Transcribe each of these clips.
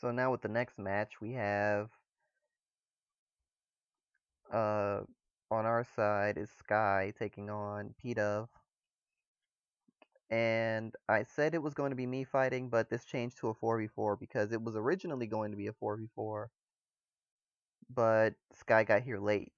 So now with the next match, we have uh on our side is Sky taking on Pidove. And I said it was going to be me fighting, but this changed to a 4v4 because it was originally going to be a 4v4, but Sky got here late.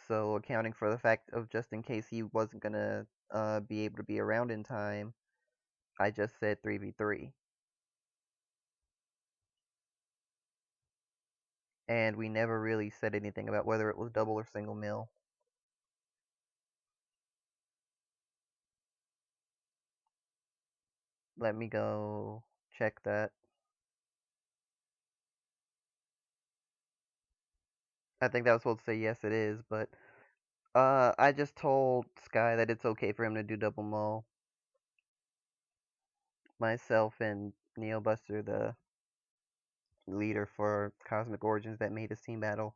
So accounting for the fact of just in case he wasn't gonna be able to be around in time, I just said 3v3. And we never really said anything about whether it was double or single mill. Let me go check that. I think that was supposed to say yes it is, but I just told Sky that it's okay for him to do double mull. Myself and Neobuster, the leader for Cosmic Origins that made his team battle,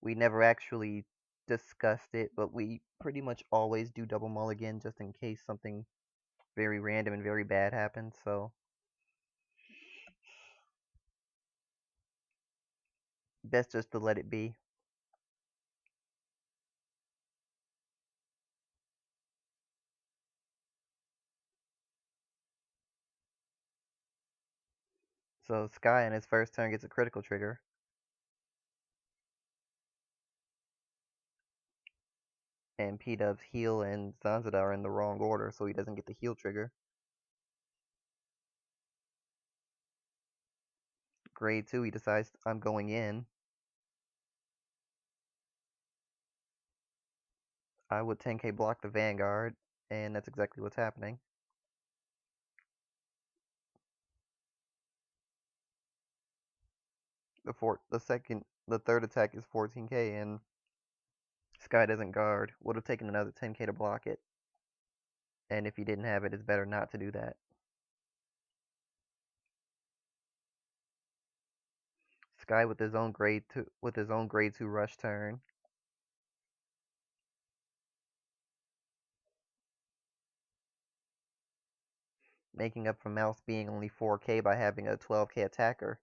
we never actually discussed it, but we pretty much always do double mulligan just in case something very random and very bad happens, so best just to let it be. So Sky in his first turn gets a critical trigger. And P-Dub's heal and Zanzada are in the wrong order, so he doesn't get the heal trigger. Grade 2, he decides I'm going in. I would 10k block the Vanguard, and that's exactly what's happening. The third attack is 14k, and Sky doesn't guard. Would have taken another 10k to block it. And if he didn't have it, it's better not to do that. Sky with his own grade 2 rush turn. Making up for Mouse being only 4k by having a 12k attacker.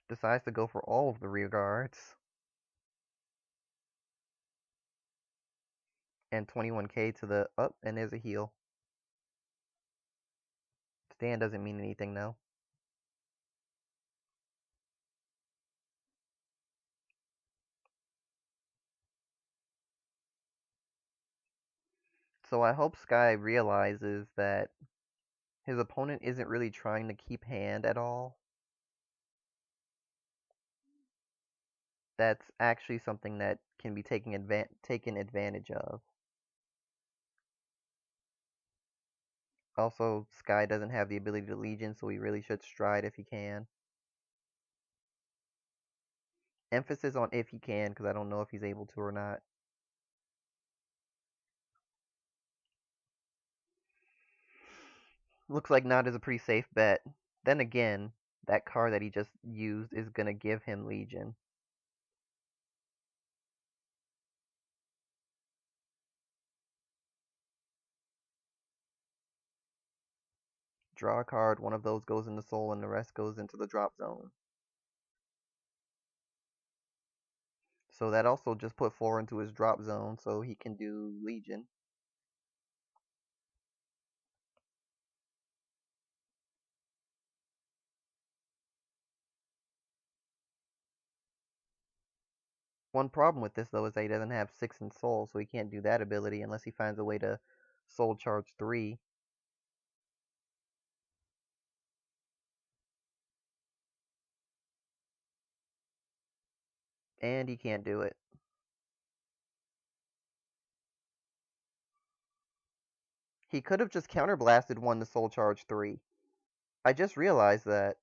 Decides to go for all of the rear guards. And 21k to the up, and there's a heal. Stand doesn't mean anything though. So I hope Sky realizes that his opponent isn't really trying to keep hand at all. That's actually something that can be taken advantage of. Also, Sky doesn't have the ability to Legion, so he really should stride if he can. Emphasis on if he can, because I don't know if he's able to or not. Looks like not is a pretty safe bet. Then again, that card that he just used is going to give him Legion. Draw a card, one of those goes into Soul, and the rest goes into the drop zone. So that also just put 4 into his drop zone, so he can do Legion. One problem with this, though, is that he doesn't have 6 in Soul, so he can't do that ability unless he finds a way to Soul Charge 3. And he can't do it. He could have just counterblasted 1 to Soul Charge 3. I just realized that.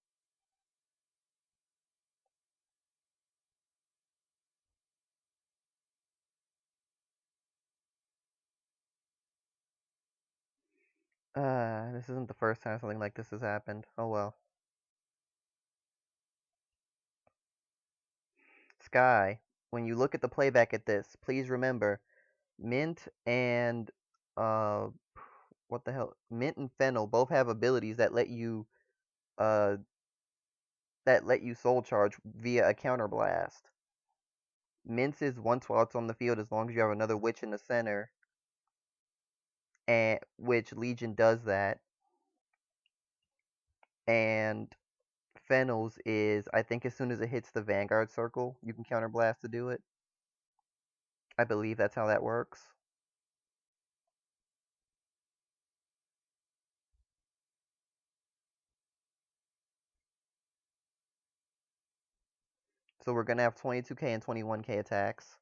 This isn't the first time something like this has happened. Oh well. Sky, when you look at the playback at this, please remember, Mint and uh what the hell? Mint and Fennel both have abilities uh that let you soul charge via a counterblast. Mint's is once while it's on the field as long as you have another witch in the center, and which Legion does that. And Fennel's is, I think, as soon as it hits the Vanguard circle, you can counterblast to do it. I believe that's how that works. So we're gonna have 22k and 21k attacks.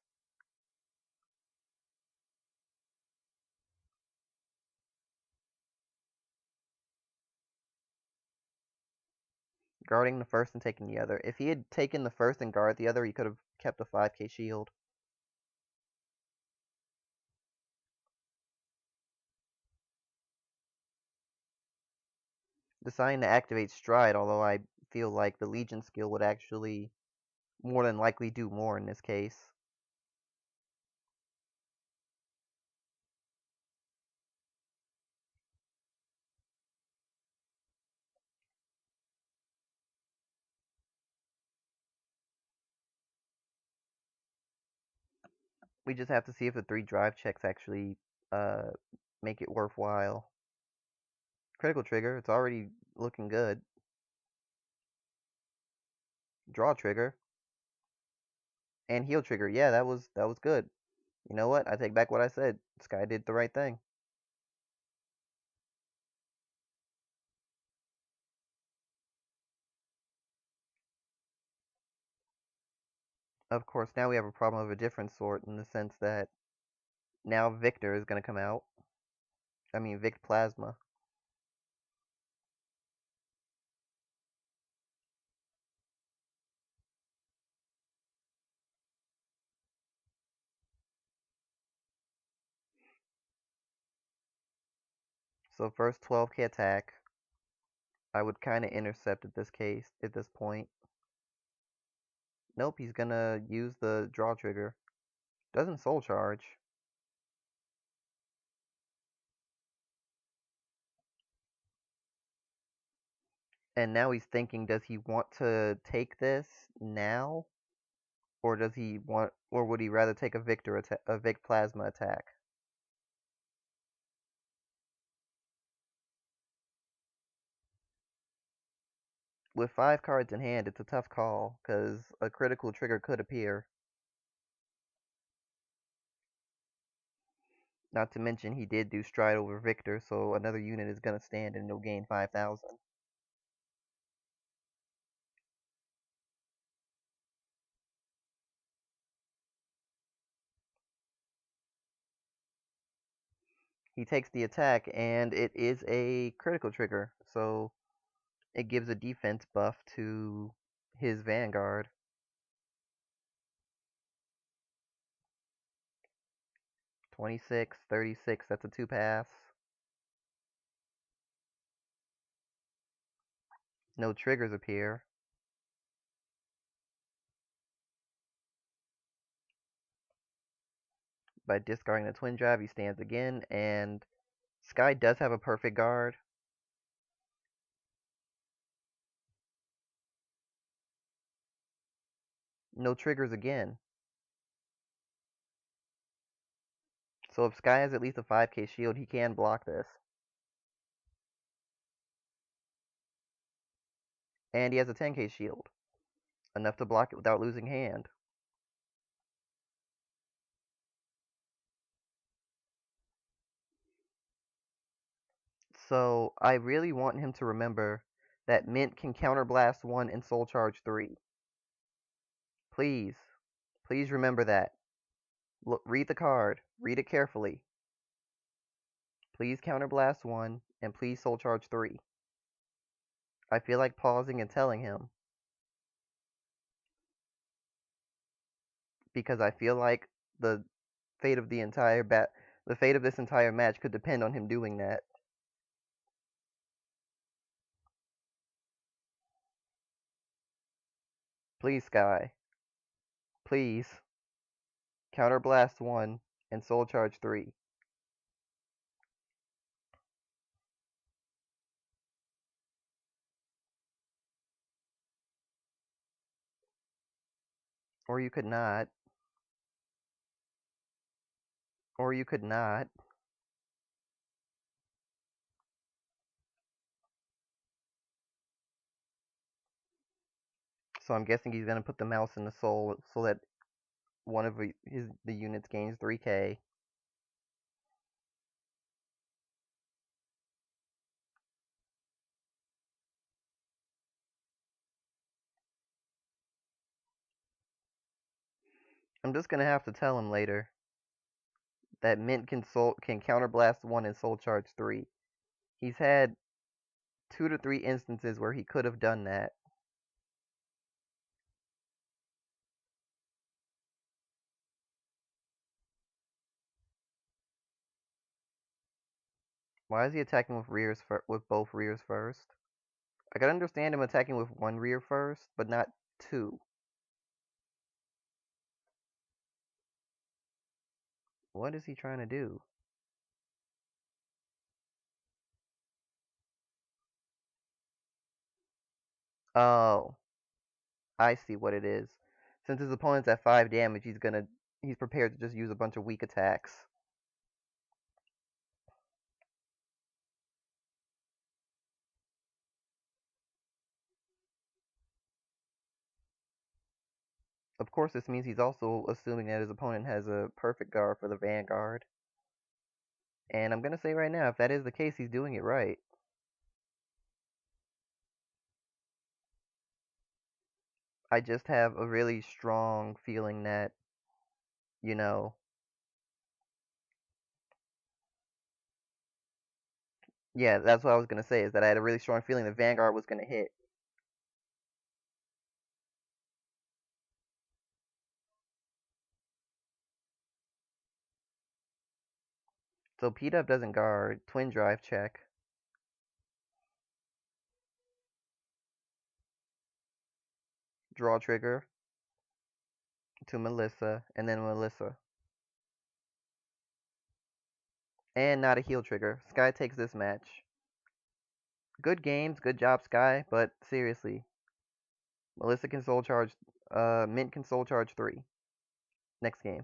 Guarding the first and taking the other. If he had taken the first and guarded the other, he could have kept a 5k shield. Deciding to activate Stride, although I feel like the Legion skill would actually more than likely do more in this case. We just have to see if the 3 drive checks actually uh, make it worthwhile. Critical trigger, it's already looking good. Draw trigger. And heal trigger. Yeah, that was good. You know what? I take back what I said. Sky did the right thing. Of course, now we have a problem of a different sort in the sense that now Victor is going to come out. I mean, Vic Plasma. So first 12k attack. I would kind of intercept at this point. Nope, he's gonna use the draw trigger. Doesn't soul charge. And now he's thinking, does he want to take this now? Or does he want, or would he rather take a Vic Plasma attack? With 5 cards in hand, it's a tough call, because a critical trigger could appear. Not to mention, he did do Stride over Victor, so another unit is going to stand and he'll gain 5,000. He takes the attack, and it is a critical trigger, so it gives a defense buff to his Vanguard. 26, 36, that's a 2-pass. No triggers appear. By discarding the Twin Drive, he stands again, and Sky does have a perfect guard. No triggers again. So if Sky has at least a 5k shield, he can block this. And he has a 10k shield. Enough to block it without losing hand. So I really want him to remember that Mint can counterblast 1 and soul charge 3. Please. Please remember that. Look, read the card. Read it carefully. Please counterblast 1 and please soul charge 3. I feel like pausing and telling him, because I feel like the fate of the fate of this entire match could depend on him doing that. Please, Sky. Please. Counterblast 1 and soul charge 3. Or you could not. Or you could not. So I'm guessing he's gonna put the mouse in the soul so that one of the units gains 3k. I'm just gonna have to tell him later that Mint can counterblast 1 and soul charge 3. He's had 2 to 3 instances where he could have done that. Why is he attacking with both rears first? I can understand him attacking with 1 rear first, but not 2. What is he trying to do? Oh, I see what it is. Since his opponent's at 5 damage, he's prepared to just use a bunch of weak attacks. Of course, this means he's also assuming that his opponent has a perfect guard for the Vanguard. And I'm gonna say right now, if that is the case, he's doing it right. I just have a really strong feeling that, you know, yeah, that's what I was gonna say, is that I had a really strong feeling the Vanguard was gonna hit. So Pidove doesn't guard, twin drive check, draw trigger to Melissa, and then Melissa. And not a heal trigger. Sky takes this match. Good games, good job, Sky, but seriously. Melissa can soul charge, Mint can soul charge 3. Next game.